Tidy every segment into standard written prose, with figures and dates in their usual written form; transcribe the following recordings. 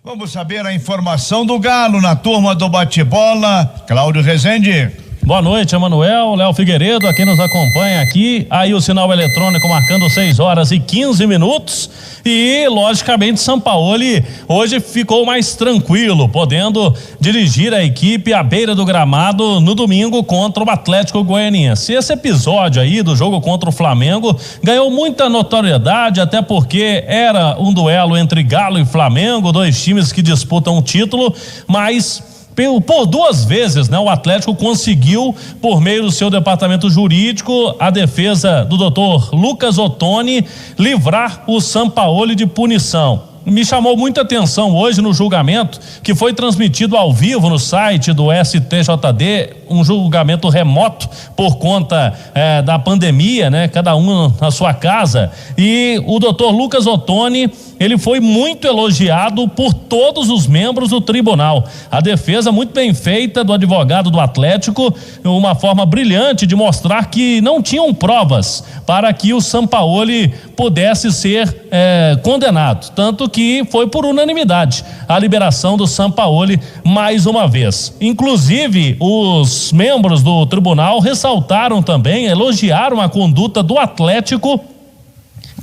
Vamos saber a informação do Galo na turma do bate-bola. Cláudio Rezende. Boa noite, Emanuel, Léo Figueiredo, a quem nos acompanha aqui. Aí o sinal eletrônico marcando 6h15. E, logicamente, Sampaoli hoje ficou mais tranquilo, podendo dirigir a equipe à beira do gramado no domingo contra o Atlético Goianiense. Esse episódio aí do jogo contra o Flamengo ganhou muita notoriedade, até porque era um duelo entre Galo e Flamengo, dois times que disputam o título, mas por duas vezes, né, o Atlético conseguiu, por meio do seu departamento jurídico, a defesa do doutor Lucas Ottoni, livrar o Sampaoli de punição. Me chamou muita atenção hoje no julgamento, que foi transmitido ao vivo no site do STJD, um julgamento remoto por conta da pandemia, né? Cada um na sua casa. E o doutor Lucas Ottoni, ele foi muito elogiado por todos os membros do tribunal. A defesa muito bem feita do advogado do Atlético, uma forma brilhante de mostrar que não tinham provas para que o Sampaoli pudesse ser condenado. Tanto que foi por unanimidade a liberação do Sampaoli mais uma vez. Inclusive, os membros do tribunal ressaltaram também, elogiaram a conduta do Atlético,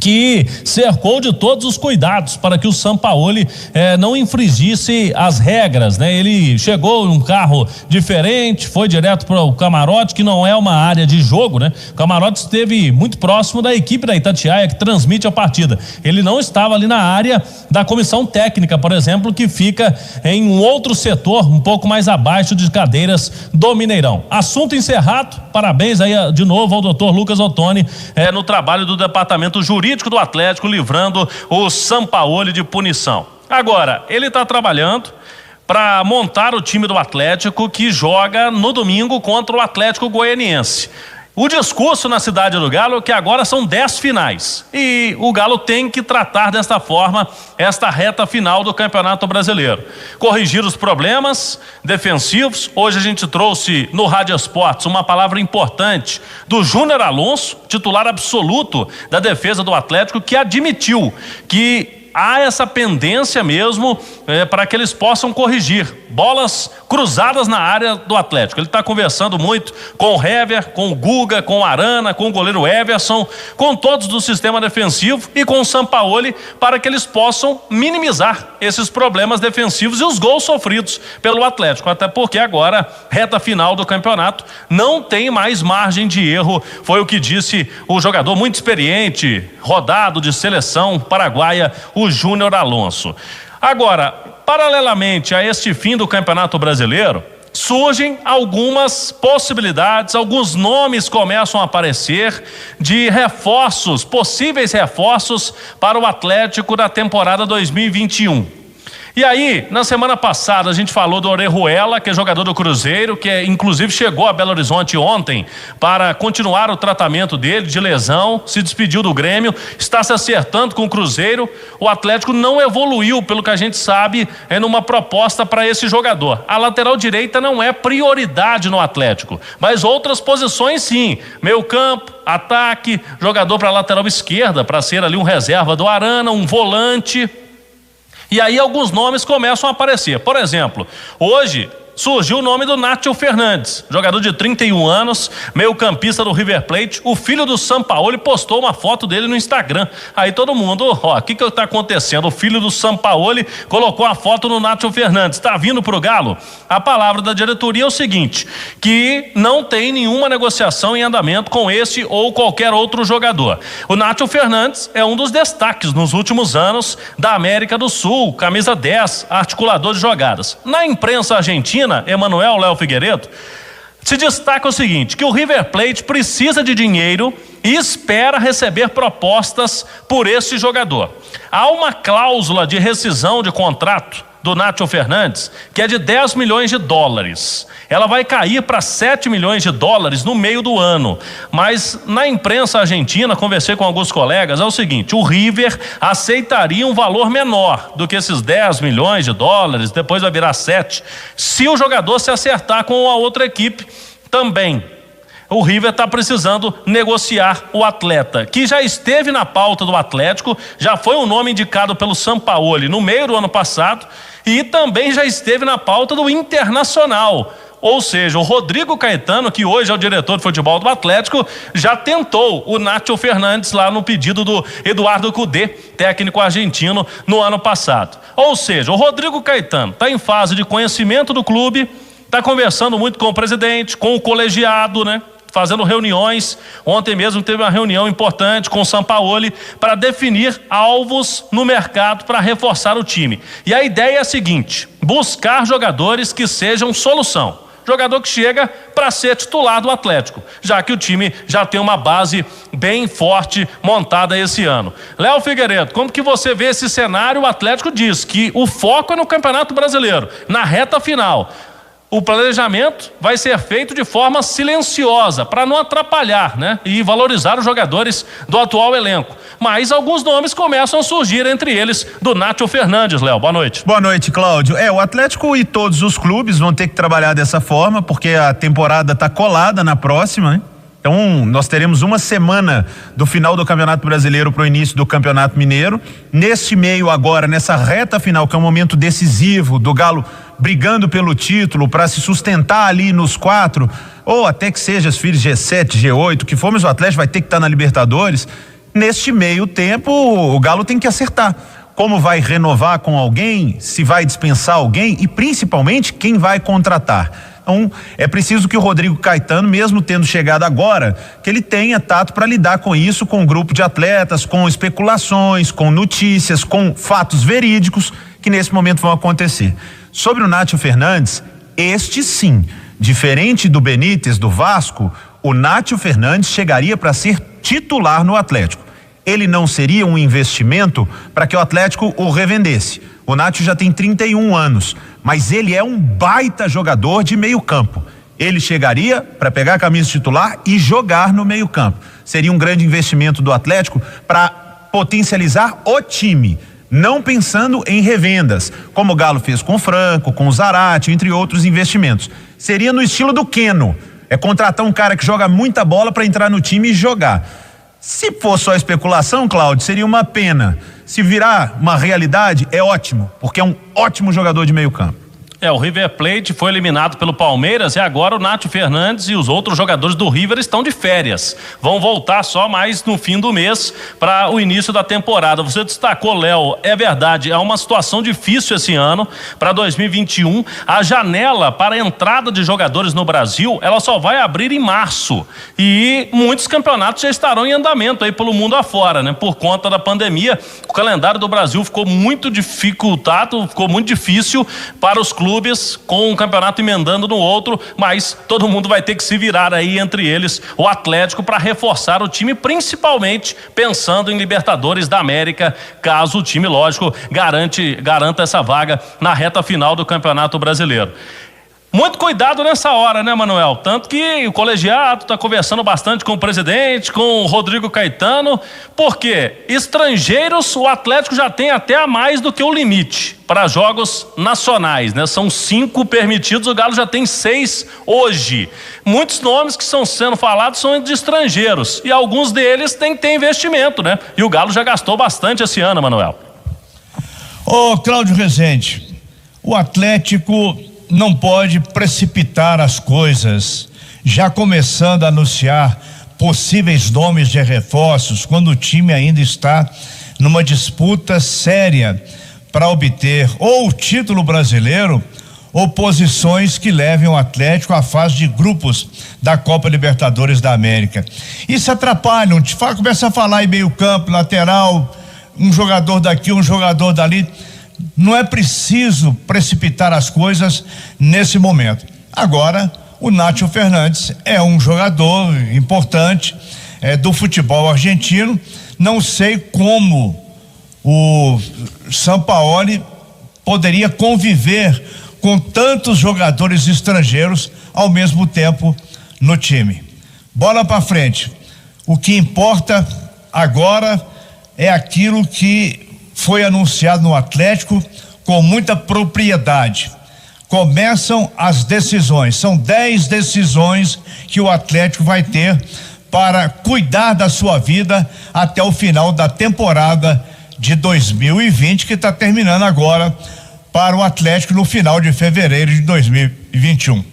que cercou de todos os cuidados para que o Sampaoli não infringisse as regras, né? Ele chegou em um carro diferente, foi direto para o camarote, que não é uma área de jogo, né? O camarote esteve muito próximo da equipe da Itatiaia, que transmite a partida. Ele não estava ali na área da comissão técnica, por exemplo, que fica em um outro setor, um pouco mais abaixo de cadeiras do Mineirão. Assunto encerrado, parabéns aí de novo ao doutor Lucas Ottoni no trabalho do departamento jurídico do Atlético, livrando o Sampaoli de punição. Agora, ele está trabalhando para montar o time do Atlético, que joga no domingo contra o Atlético Goianiense. O discurso na cidade do Galo é que agora são 10 finais e o Galo tem que tratar desta forma esta reta final do Campeonato Brasileiro. Corrigir os problemas defensivos. Hoje a gente trouxe no Rádio Esportes uma palavra importante do Júnior Alonso, titular absoluto da defesa do Atlético, que admitiu que há essa pendência mesmo para que eles possam corrigir bolas cruzadas na área do Atlético. Ele está conversando muito com o Hever, com o Guga, com o Arana, com o goleiro Everson, com todos do sistema defensivo e com o Sampaoli, para que eles possam minimizar esses problemas defensivos e os gols sofridos pelo Atlético, até porque agora, reta final do campeonato, não tem mais margem de erro, foi o que disse o jogador muito experiente, rodado de seleção paraguaia, o Júnior Alonso. Agora, paralelamente a este fim do Campeonato Brasileiro, surgem algumas possibilidades, alguns nomes começam a aparecer de reforços, possíveis reforços para o Atlético da temporada 2021. E aí, na semana passada, a gente falou do Orejuela, que é jogador do Cruzeiro, que inclusive chegou a Belo Horizonte ontem para continuar o tratamento dele de lesão, se despediu do Grêmio, está se acertando com o Cruzeiro. O Atlético não evoluiu, pelo que a gente sabe, numa proposta para esse jogador. A lateral direita não é prioridade no Atlético, mas outras posições sim, meio campo, ataque, jogador para lateral esquerda, para ser ali um reserva do Arana, um volante. E aí alguns nomes começam a aparecer. Por exemplo, hoje surgiu o nome do Nátio Fernandes, jogador de 31 anos, meio-campista do River Plate. O filho do Sampaoli postou uma foto dele no Instagram. Aí todo mundo, o que está acontecendo? O filho do Sampaoli colocou a foto no Nátio Fernandes. Está vindo para o Galo? A palavra da diretoria é o seguinte, que não tem nenhuma negociação em andamento com esse ou qualquer outro jogador. O Nátio Fernandes é um dos destaques nos últimos anos da América do Sul, camisa 10, articulador de jogadas. Na imprensa argentina, Emanuel, Léo Figueiredo, se destaca o seguinte, que o River Plate precisa de dinheiro e espera receber propostas por esse jogador. Há uma cláusula de rescisão de contrato do Nátio Fernandes, que é de 10 milhões de dólares. Ela vai cair para 7 milhões de dólares no meio do ano. Mas na imprensa argentina, conversei com alguns colegas, é o seguinte, o River aceitaria um valor menor do que esses 10 milhões de dólares, depois vai virar 7, se o jogador se acertar com a outra equipe também. o River está precisando negociar o atleta, que já esteve na pauta do Atlético, já foi um nome indicado pelo Sampaoli no meio do ano passado e também já esteve na pauta do Internacional. Ou seja, o Rodrigo Caetano, que hoje é o diretor de futebol do Atlético, já tentou o Nacho Fernandes lá no pedido do Eduardo Cudê, técnico argentino, no ano passado. Ou seja, o Rodrigo Caetano está em fase de conhecimento do clube, está conversando muito com o presidente, com o colegiado, né? Fazendo reuniões. Ontem mesmo teve uma reunião importante com o Sampaoli para definir alvos no mercado para reforçar o time. E a ideia é a seguinte: buscar jogadores que sejam solução. Jogador que chega para ser titular do Atlético, já que o time já tem uma base bem forte montada esse ano. Léo Figueiredo, como que você vê esse cenário? O Atlético diz que o foco é no Campeonato Brasileiro, na reta final. O planejamento vai ser feito de forma silenciosa, para não atrapalhar, né? E valorizar os jogadores do atual elenco. Mas alguns nomes começam a surgir, entre eles do Nacho Fernandes. Léo, boa noite. Boa noite, Cláudio. O Atlético e todos os clubes vão ter que trabalhar dessa forma, porque a temporada está colada na próxima, né? Então, nós teremos uma semana do final do Campeonato Brasileiro para o início do Campeonato Mineiro. Neste meio agora, nessa reta final, que é um momento decisivo do Galo brigando pelo título para se sustentar ali nos 4, ou até que seja os filhos G7, G8, que for, mas o Atlético vai ter que estar na Libertadores. Neste meio tempo, o Galo tem que acertar como vai renovar com alguém, se vai dispensar alguém e principalmente quem vai contratar. Então, é preciso que o Rodrigo Caetano, mesmo tendo chegado agora, que ele tenha tato para lidar com isso, com um grupo de atletas, com especulações, com notícias, com fatos verídicos que nesse momento vão acontecer. Sobre o Nacho Fernandes, este sim, diferente do Benítez do Vasco, o Nacho Fernandes chegaria para ser titular no Atlético. Ele não seria um investimento para que o Atlético o revendesse. O Nacho já tem 31 anos, mas ele é um baita jogador de meio campo. Ele chegaria para pegar a camisa titular e jogar no meio campo. Seria um grande investimento do Atlético para potencializar o time, não pensando em revendas, como o Galo fez com o Franco, com o Zarate, entre outros investimentos. Seria no estilo do Keno, é contratar um cara que joga muita bola para entrar no time e jogar. Se for só especulação, Cláudio, seria uma pena. Se virar uma realidade, é ótimo, porque é um ótimo jogador de meio campo. O River Plate foi eliminado pelo Palmeiras e agora o Nacho Fernandes e os outros jogadores do River estão de férias. Vão voltar só mais no fim do mês para o início da temporada. Você destacou, Léo, é verdade, é uma situação difícil esse ano para 2021. A janela para a entrada de jogadores no Brasil, ela só vai abrir em março e muitos campeonatos já estarão em andamento aí pelo mundo afora, né? Por conta da pandemia, o calendário do Brasil ficou muito dificultado, ficou muito difícil para os clubes, com um campeonato emendando no outro, mas todo mundo vai ter que se virar aí, entre eles o Atlético, para reforçar o time, principalmente pensando em Libertadores da América, caso o time, lógico, garanta essa vaga na reta final do Campeonato Brasileiro. Muito cuidado nessa hora, né, Manuel? Tanto que o colegiado está conversando bastante com o presidente, com o Rodrigo Caetano, porque estrangeiros o Atlético já tem até a mais do que o limite para jogos nacionais, né? São 5 permitidos, o Galo já tem 6 hoje. Muitos nomes que estão sendo falados são de estrangeiros e alguns deles têm que ter investimento, né? E o Galo já gastou bastante esse ano, Manuel. Ô, Cláudio Rezende, o Atlético não pode precipitar as coisas, já começando a anunciar possíveis nomes de reforços, quando o time ainda está numa disputa séria para obter ou o título brasileiro ou posições que levem o Atlético à fase de grupos da Copa Libertadores da América. Isso atrapalha, começa a falar em meio campo, lateral, um jogador daqui, um jogador dali. Não é preciso precipitar as coisas nesse momento. Agora, o Nacho Fernandes é um jogador importante do futebol argentino. Não sei como o Sampaoli poderia conviver com tantos jogadores estrangeiros ao mesmo tempo no time. Bola para frente. O que importa agora é aquilo que foi anunciado no Atlético com muita propriedade. começam as decisões. São 10 decisões que o Atlético vai ter para cuidar da sua vida até o final da temporada de 2020, que está terminando agora para o Atlético no final de fevereiro de 2021.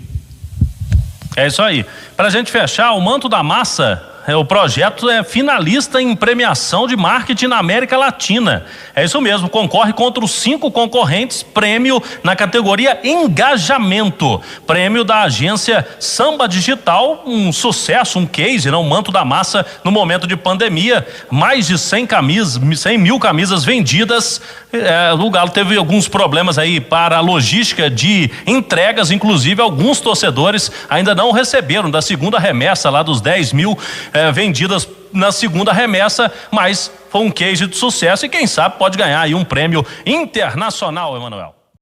É isso aí. Pra gente fechar, o Manto da Massa, o projeto é finalista em premiação de marketing na América Latina. É isso mesmo, concorre contra os 5 concorrentes, prêmio na categoria engajamento. Prêmio da agência Samba Digital, um sucesso, um case, não? Manto da Massa no momento de pandemia. Mais de 100 mil camisas vendidas. O Galo teve alguns problemas aí para a logística de entregas, inclusive alguns torcedores ainda não receberam da segunda remessa lá dos 10 mil vendidas na segunda remessa, mas foi um case de sucesso e quem sabe pode ganhar aí um prêmio internacional, Emanuel.